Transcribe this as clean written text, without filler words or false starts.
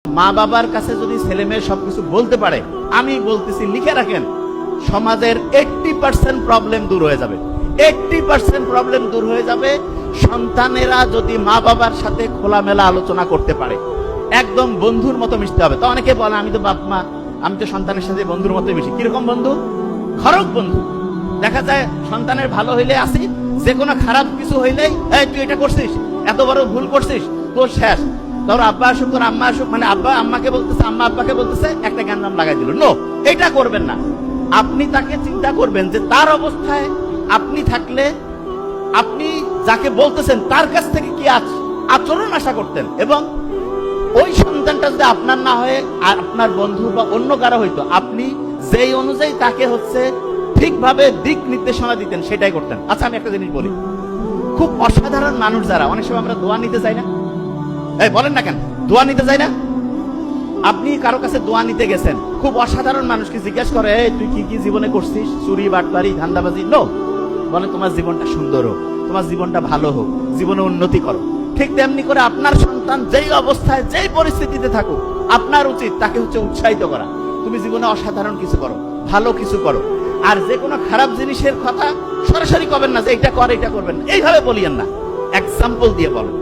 মা বাবার কাছে যদি ছেলে মেয়ে সবকিছু বলতে পারে, আমি বলতেছি লিখে রাখেন, সমাজের 80% প্রবলেম দূর হয়ে যাবে। 80% প্রবলেম দূর হয়ে যাবে সন্তানেরা যদি মা বাবার সাথে খোলামেলা আলোচনা করতে পারে। একদম বন্ধুর মতো মিশতে হবে। তো অনেকে বলে আমি তো বাপ মা, আমি তো সন্তানের সাথে বন্ধুর মতো মিশি। কিরকম বন্ধু? খরক বন্ধু। দেখা যায় সন্তানের ভালো হইলে আসি, যে কোনো খারাপ কিছু হইলেই এই তুই এটা করছিস, এত বড় ভুল করছিস, তোর শেষ। তোর আব্বা আসুক, তোর আম্মা আসুক, মানে আব্বা আম্মাকে বলতেছে, আম্মা আব্বাকে বলতেছে, একটা গ্যাঞ্জাম লাগাই দিল। নো, এটা করবেন না। আপনি তাকে চিন্তা করবেন যে তার অবস্থায় আপনি থাকলে আপনি যাকে বলতেছেন তার কাছ থেকে কি আচরণ আশা করতেন, এবং ওই সন্তানটা যদি আপনার না হয়ে আপনার বন্ধু বা অন্য কারো হইতো, আপনি যেই অনুযায়ী তাকে ঠিকভাবে দিক নির্দেশনা দিতেন, সেটাই করতেন। আচ্ছা, আমি একটা জিনিস বলি, খুব অসাধারণ মানুষ যারা, অনেক সময় আমরা দোয়া নিতে যাই না, এই বলেন না কেন দোয়া নিতে যাই না? আপনি কারো কাছে দোয়া নিতে গেছেন, খুব অসাধারণ মানুষকে জিজ্ঞেস করে, এই তুই কি কি জীবনে করছিস, চুরি বাটপারি ধান্দাবাজি? নো, বলে তোমার জীবনটা সুন্দর হোক, তোমার জীবনটা ভালো হোক, জীবনে উন্নতি করো। ঠিক তেমনি করে আপনার সন্তান যেই অবস্থায় যেই পরিস্থিতিতে থাকুক, আপনার উচিত তাকে উৎসাহিত করা, তুমি জীবনে অসাধারণ কিছু করো, ভালো কিছু করো। আর যে কোনো খারাপ জিনিসের কথা সরাসরি করবেন না যে এটা কর, এটা করবেন না, এইভাবে বলিয়েন না, এক্সাম্পল দিয়ে বলেন।